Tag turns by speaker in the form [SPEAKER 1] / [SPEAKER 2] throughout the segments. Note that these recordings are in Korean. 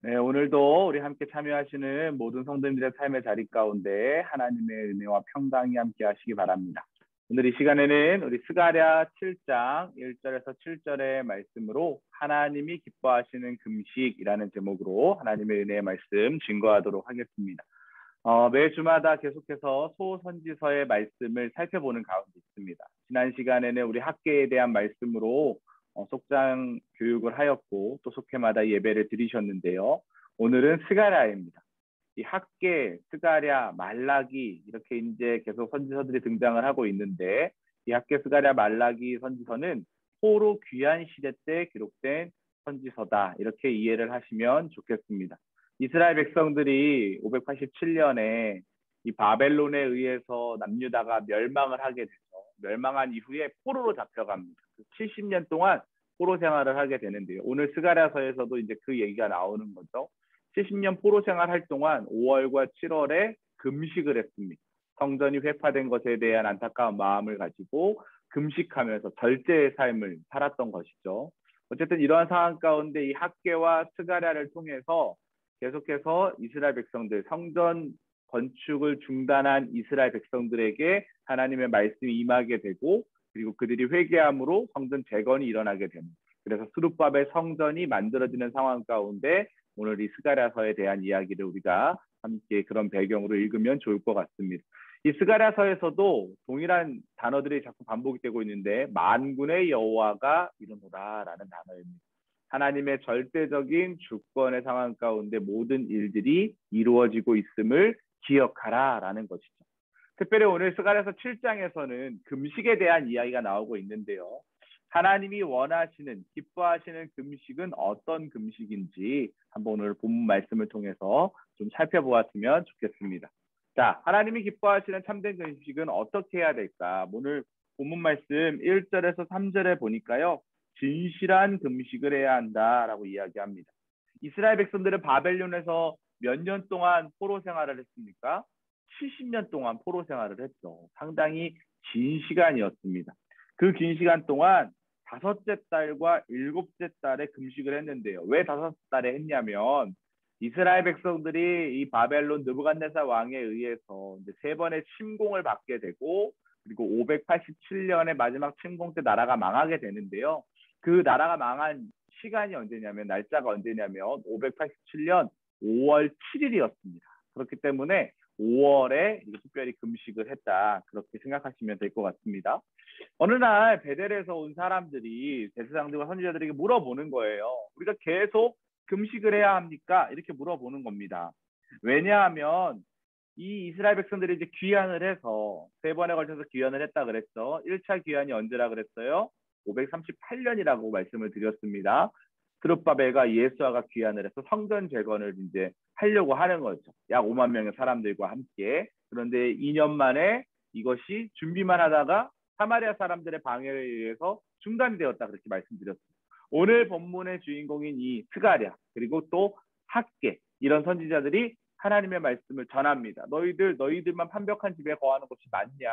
[SPEAKER 1] 네, 오늘도 우리 함께 참여하시는 모든 성도님들의 삶의 자리 가운데 하나님의 은혜와 평강이 함께 하시기 바랍니다. 오늘 이 시간에는 우리 스가랴 7장 1절에서 7절의 말씀으로 하나님이 기뻐하시는 금식이라는 제목으로 하나님의 은혜의 말씀 증거하도록 하겠습니다. 매 주마다 계속해서 소선지서의 말씀을 살펴보는 가운데 있습니다. 지난 시간에는 우리 학계에 대한 말씀으로 속장 교육을 하였고 또 속회마다 예배를 드리셨는데요. 오늘은 스가랴입니다. 이 학계, 스가랴, 말라기 이렇게 이제 계속 선지서들이 등장을 하고 있는데 이 학계, 스가랴, 말라기 선지서는 포로 귀환 시대 때 기록된 선지서다. 이렇게 이해를 하시면 좋겠습니다. 이스라엘 백성들이 587년에 이 바벨론에 의해서 남유다가 멸망을 하게 되죠. 멸망한 이후에 포로로 잡혀갑니다. 70년 동안 포로 생활을 하게 되는데요. 오늘 스가랴서에서도 이제 그 얘기가 나오는 거죠. 70년 포로 생활할 동안 5월과 7월에 금식을 했습니다. 성전이 회파된 것에 대한 안타까운 마음을 가지고 금식하면서 절제의 삶을 살았던 것이죠. 어쨌든 이러한 상황 가운데 이 학계와 스가랴를 통해서 계속해서 이스라엘 백성들, 성전 건축을 중단한 이스라엘 백성들에게 하나님의 말씀이 임하게 되고 그리고 그들이 회개함으로 성전 재건이 일어나게 됩니다. 그래서 스룹바벨 성전이 만들어지는 상황 가운데 오늘 이 스가랴서에 대한 이야기를 우리가 함께 그런 배경으로 읽으면 좋을 것 같습니다. 이 스가랴서에서도 동일한 단어들이 자꾸 반복되고 있는데 만군의 여호와가 이르노라라는 단어입니다. 하나님의 절대적인 주권의 상황 가운데 모든 일들이 이루어지고 있음을 기억하라라는 것이죠. 특별히 오늘 스가랴서 7장에서는 금식에 대한 이야기가 나오고 있는데요. 하나님이 원하시는, 기뻐하시는 금식은 어떤 금식인지 한번 오늘 본문 말씀을 통해서 좀 살펴보았으면 좋겠습니다. 자, 하나님이 기뻐하시는 참된 금식은 어떻게 해야 될까? 오늘 본문 말씀 1절에서 3절에 보니까요. 진실한 금식을 해야 한다라고 이야기합니다. 이스라엘 백성들은 바벨론에서 몇 년 동안 포로 생활을 했습니까? 70년 동안 포로 생활을 했죠. 상당히 긴 시간이었습니다. 그 긴 시간 동안 5째 달과 7째 달에 금식을 했는데요. 왜 5달에 했냐면 이스라엘 백성들이 이 바벨론 느부갓네살 왕에 의해서 이제 3번의 침공을 받게 되고 그리고 587년의 마지막 침공 때 나라가 망하게 되는데요. 그 나라가 망한 시간이 언제냐면 날짜가 언제냐면 587년 5월 7일이었습니다. 그렇기 때문에 5월에 특별히 금식을 했다. 그렇게 생각하시면 될 것 같습니다. 어느 날 베델에서 온 사람들이 제사장들과 선지자들에게 물어보는 거예요. 우리가 계속 금식을 해야 합니까? 이렇게 물어보는 겁니다. 왜냐하면 이 이스라엘 백성들이 이제 귀환을 해서 3번에 걸쳐서 귀환을 했다 그랬죠. 1차 귀환이 언제라 그랬어요? 538년이라고 말씀을 드렸습니다. 스룹바벨과 예수아가 귀환을 해서 성전 재건을 이제 하려고 하는 거죠. 약 5만 명의 사람들과 함께. 그런데 2년 만에 이것이 준비만 하다가 사마리아 사람들의 방해에 의해서 중단이 되었다 그렇게 말씀드렸습니다. 오늘 본문의 주인공인 이 스가랴 그리고 또 학계 이런 선지자들이 하나님의 말씀을 전합니다. 너희들만 판벽한 집에 거하는 것이 맞냐?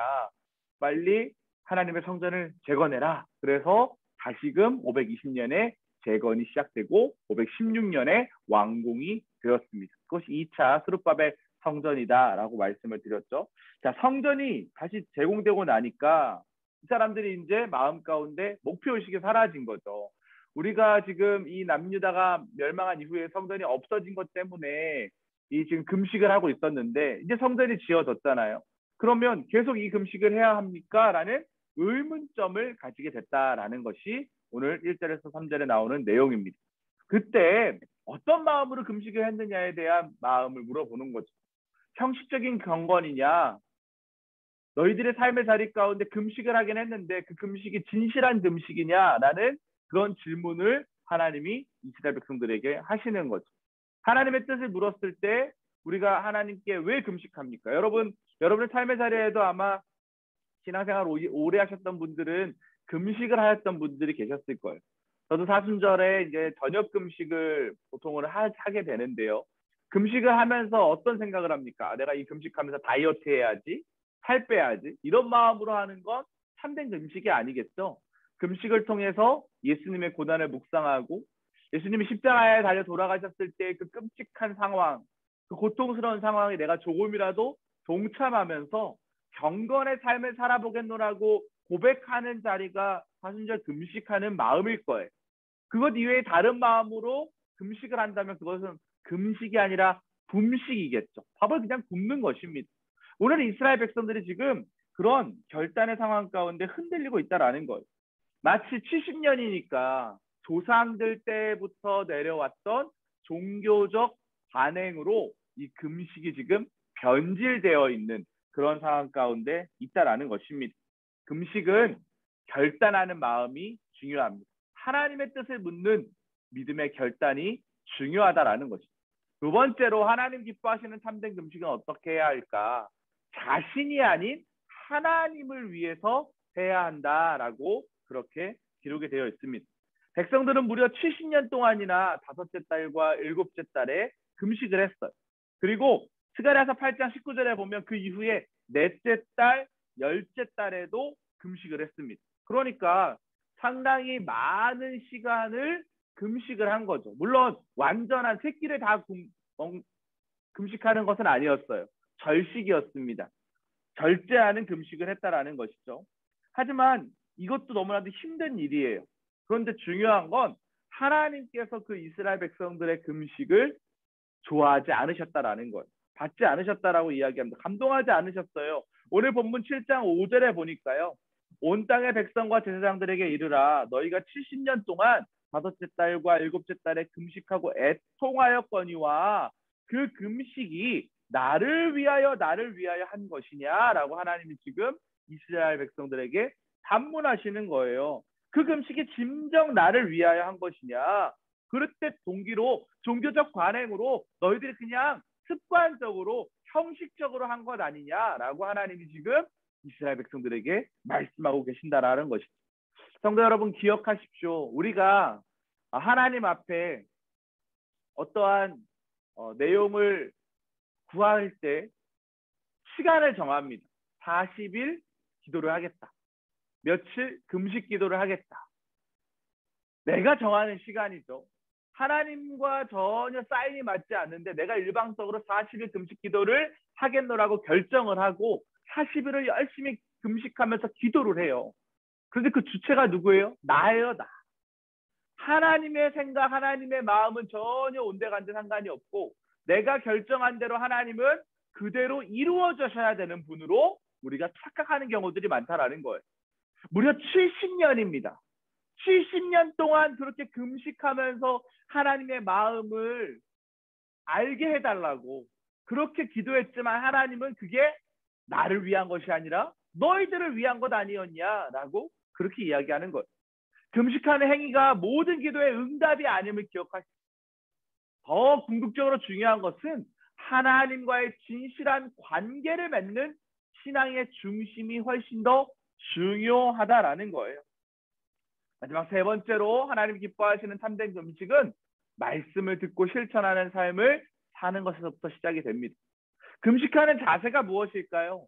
[SPEAKER 1] 빨리 하나님의 성전을 재건해라. 그래서 다시금 520년에 재건이 시작되고 516년에 완공이 되었습니다. 그것이 2차 스룹바벨 성전이다라고 말씀을 드렸죠. 자, 성전이 다시 제공되고 나니까 이 사람들이 이제 마음 가운데 목표의식이 사라진 거죠. 우리가 지금 이 남유다가 멸망한 이후에 성전이 없어진 것 때문에 이 지금 금식을 하고 있었는데 이제 성전이 지어졌잖아요. 그러면 계속 이 금식을 해야 합니까? 라는 의문점을 가지게 됐다라는 것이 오늘 1절에서 3절에 나오는 내용입니다. 그때 어떤 마음으로 금식을 했느냐에 대한 마음을 물어보는 거죠. 형식적인 경건이냐? 너희들의 삶의 자리 가운데 금식을 하긴 했는데 그 금식이 진실한 금식이냐라는 그런 질문을 하나님이 이스라엘 백성들에게 하시는 거죠. 하나님의 뜻을 물었을 때 우리가 하나님께 왜 금식합니까? 여러분의 삶의 자리에도 아마 신앙생활 오래 하셨던 분들은 금식을 하였던 분들이 계셨을 거예요. 저도 사순절에 이제 저녁 금식을 보통은 하게 되는데요. 금식을 하면서 어떤 생각을 합니까? 내가 이 금식하면서 다이어트 해야지, 살 빼야지. 이런 마음으로 하는 건 참된 금식이 아니겠죠. 금식을 통해서 예수님의 고난을 묵상하고 예수님이 십자가에 달려 돌아가셨을 때 그 끔찍한 상황, 그 고통스러운 상황에 내가 조금이라도 동참하면서 경건의 삶을 살아보겠노라고 고백하는 자리가 사순절 금식하는 마음일 거예요. 그것 이외에 다른 마음으로 금식을 한다면 그것은 금식이 아니라 붐식이겠죠. 밥을 그냥 굶는 것입니다. 오늘 이스라엘 백성들이 지금 그런 결단의 상황 가운데 흔들리고 있다라는 거예요. 마치 70년이니까 조상들 때부터 내려왔던 종교적 관행으로 이 금식이 지금 변질되어 있는 그런 상황 가운데 있다라는 것입니다. 금식은 결단하는 마음이 중요합니다. 하나님의 뜻을 묻는 믿음의 결단이 중요하다라는 것입니다. 두 번째로 하나님 기뻐하시는 참된 금식은 어떻게 해야 할까? 자신이 아닌 하나님을 위해서 해야 한다라고 그렇게 기록이 되어 있습니다. 백성들은 무려 70년 동안이나 다섯째 달과 일곱째 달에 금식을 했어요. 그리고 스가랴서 8장 19절에 보면 그 이후에 넷째 달, 열째 달에도 금식을 했습니다. 그러니까 상당히 많은 시간을 금식을 한 거죠. 물론 완전한 세 끼를 다 금식하는 것은 아니었어요. 절식이었습니다. 절제하는 금식을 했다라는 것이죠. 하지만 이것도 너무나도 힘든 일이에요. 그런데 중요한 건 하나님께서 그 이스라엘 백성들의 금식을 좋아하지 않으셨다라는 거예요. 받지 않으셨다라고 이야기합니다. 감동하지 않으셨어요. 오늘 본문 7장 5절에 보니까요. 온 땅의 백성과 제사장들에게 이르라. 너희가 70년 동안 다섯째 달과 일곱째 달에 금식하고 애통하였거니와 그 금식이 나를 위하여 한 것이냐라고 하나님이 지금 이스라엘 백성들에게 반문하시는 거예요. 그 금식이 진정 나를 위하여 한 것이냐? 그럴 때 동기로 종교적 관행으로 너희들이 그냥 습관적으로 형식적으로 한 것 아니냐라고 하나님이 지금 이스라엘 백성들에게 말씀하고 계신다라는 것이죠. 성도 여러분 기억하십시오. 우리가 하나님 앞에 어떠한 내용을 구할 때 시간을 정합니다. 40일 기도를 하겠다. 며칠 금식 기도를 하겠다. 내가 정하는 시간이죠. 하나님과 전혀 사인이 맞지 않는데 내가 일방적으로 40일 금식 기도를 하겠노라고 결정을 하고 40일을 열심히 금식하면서 기도를 해요. 그런데 그 주체가 누구예요? 나예요, 나. 하나님의 생각, 하나님의 마음은 전혀 온데간데 상관이 없고 내가 결정한 대로 하나님은 그대로 이루어져야 되는 분으로 우리가 착각하는 경우들이 많다라는 거예요. 무려 70년입니다. 70년 동안 그렇게 금식하면서 하나님의 마음을 알게 해달라고 그렇게 기도했지만 하나님은 그게 나를 위한 것이 아니라 너희들을 위한 것 아니었냐라고 그렇게 이야기하는 거예요. 금식하는 행위가 모든 기도의 응답이 아님을 기억하십시오. 더 궁극적으로 중요한 것은 하나님과의 진실한 관계를 맺는 신앙의 중심이 훨씬 더 중요하다라는 거예요. 마지막 세 번째로 하나님 기뻐하시는 참된 금식은 말씀을 듣고 실천하는 삶을 사는 것에서부터 시작이 됩니다. 금식하는 자세가 무엇일까요?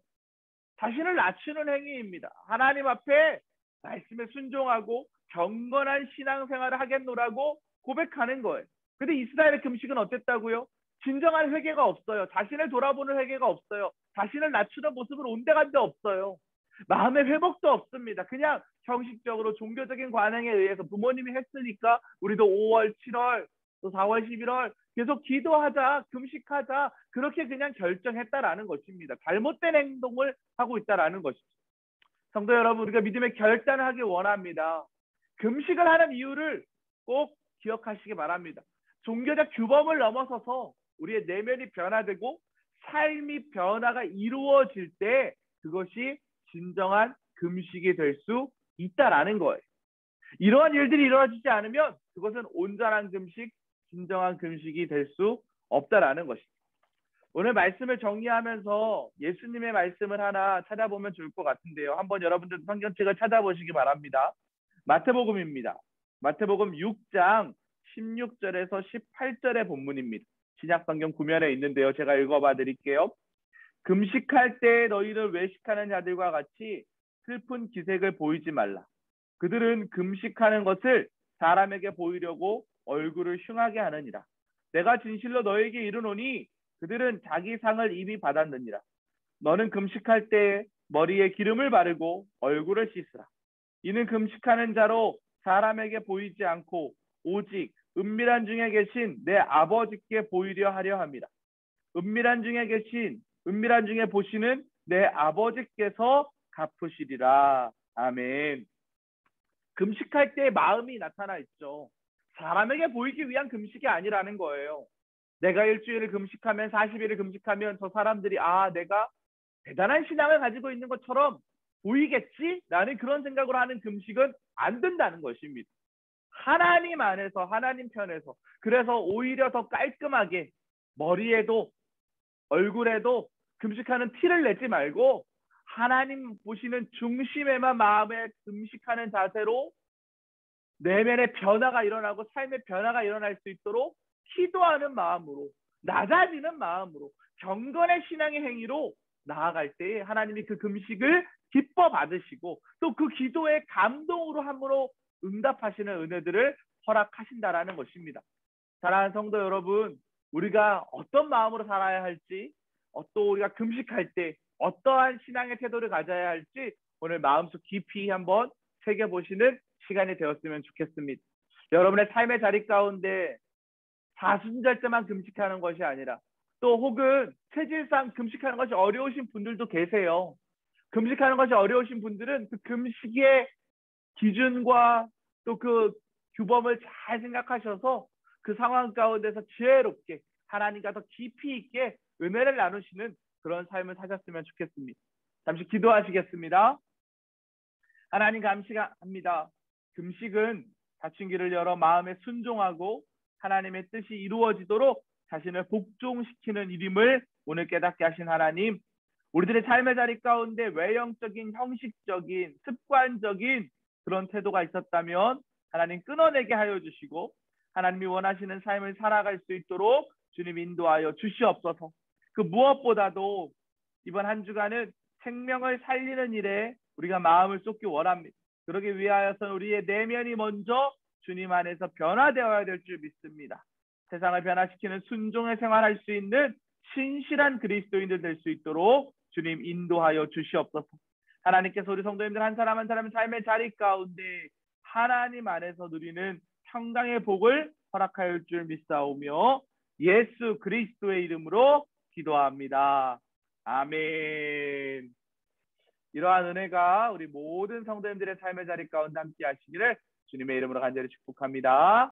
[SPEAKER 1] 자신을 낮추는 행위입니다. 하나님 앞에 말씀에 순종하고 경건한 신앙생활을 하겠노라고 고백하는 거예요. 근데 이스라엘의 금식은 어땠다고요? 진정한 회개가 없어요. 자신을 돌아보는 회개가 없어요. 자신을 낮추는 모습을 온데간데 없어요. 마음의 회복도 없습니다. 그냥 형식적으로 종교적인 관행에 의해서 부모님이 했으니까 우리도 5월, 7월, 또 4월, 11월 계속 기도하자, 금식하자 그렇게 그냥 결정했다라는 것입니다. 잘못된 행동을 하고 있다라는 것이죠. 성도 여러분, 우리가 믿음의 결단을 하길 원합니다. 금식을 하는 이유를 꼭 기억하시기 바랍니다. 종교적 규범을 넘어서서 우리의 내면이 변화되고 삶이 변화가 이루어질 때 그것이 진정한 금식이 될 수 있다라는 거예요. 이러한 일들이 이루어지지 않으면 그것은 온전한 금식, 진정한 금식이 될 수 없다라는 것입니다. 오늘 말씀을 정리하면서 예수님의 말씀을 하나 찾아보면 좋을 것 같은데요. 한번 여러분들 성경책을 찾아보시기 바랍니다. 마태복음입니다. 마태복음 6장 16절에서 18절의 본문입니다. 신약성경 구면에 있는데요. 제가 읽어봐 드릴게요. 금식할 때 너희를 외식하는 자들과 같이 슬픈 기색을 보이지 말라. 그들은 금식하는 것을 사람에게 보이려고 얼굴을 흉하게 하느니라. 내가 진실로 너에게 이르노니 그들은 자기 상을 이미 받았느니라. 너는 금식할 때 머리에 기름을 바르고 얼굴을 씻으라. 이는 금식하는 자로 사람에게 보이지 않고 오직 은밀한 중에 계신 내 아버지께 보이려 하려 함이라. 은밀한 중에 보시는 내 아버지께서 갚으시리라. 아멘. 금식할 때 마음이 나타나 있죠. 사람에게 보이기 위한 금식이 아니라는 거예요. 내가 일주일을 금식하면 40일을 금식하면 저 사람들이 내가 대단한 신앙을 가지고 있는 것처럼 보이겠지? 라는 그런 생각으로 하는 금식은 안 된다는 것입니다. 하나님 안에서, 하나님 편에서. 그래서 오히려 더 깔끔하게 머리에도 얼굴에도 금식하는 티를 내지 말고 하나님 보시는 중심에만 마음에 금식하는 자세로 내면의 변화가 일어나고 삶의 변화가 일어날 수 있도록 기도하는 마음으로, 낮아지는 마음으로, 경건의 신앙의 행위로 나아갈 때에 하나님이 그 금식을 기뻐 받으시고 또 그 기도의 감동으로 함으로 응답하시는 은혜들을 허락하신다라는 것입니다. 사랑하는 성도 여러분, 우리가 어떤 마음으로 살아야 할지, 또 우리가 금식할 때 어떠한 신앙의 태도를 가져야 할지 오늘 마음속 깊이 한번 새겨보시는 시간이 되었으면 좋겠습니다. 여러분의 삶의 자리 가운데 사순절 때만 금식하는 것이 아니라 또 혹은 체질상 금식하는 것이 어려우신 분들도 계세요. 금식하는 것이 어려우신 분들은 그 금식의 기준과 또 그 규범을 잘 생각하셔서 그 상황 가운데서 지혜롭게 하나님과 더 깊이 있게 은혜를 나누시는 그런 삶을 사셨으면 좋겠습니다. 잠시 기도하시겠습니다. 하나님 감사합니다. 금식은 닫힌 길을 열어 마음에 순종하고 하나님의 뜻이 이루어지도록 자신을 복종시키는 일임을 오늘 깨닫게 하신 하나님, 우리들의 삶의 자리 가운데 외형적인, 형식적인, 습관적인 그런 태도가 있었다면 하나님 끊어내게 하여 주시고 하나님이 원하시는 삶을 살아갈 수 있도록 주님 인도하여 주시옵소서. 그 무엇보다도 이번 한 주간은 생명을 살리는 일에 우리가 마음을 쏟기 원합니다. 그러기 위하여서 우리의 내면이 먼저 주님 안에서 변화되어야 될 줄 믿습니다. 세상을 변화시키는 순종의 생활할 수 있는 신실한 그리스도인들 될 수 있도록 주님 인도하여 주시옵소서. 하나님께서 우리 성도님들 한 사람 한 사람의 삶의 자리 가운데 하나님 안에서 누리는 평강의 복을 허락할 줄 믿사오며 예수 그리스도의 이름으로 기도합니다. 아멘. 이러한 은혜가 우리 모든 성도님들의 삶의 자리 가운데 함께 하시기를 주님의 이름으로 간절히 축복합니다.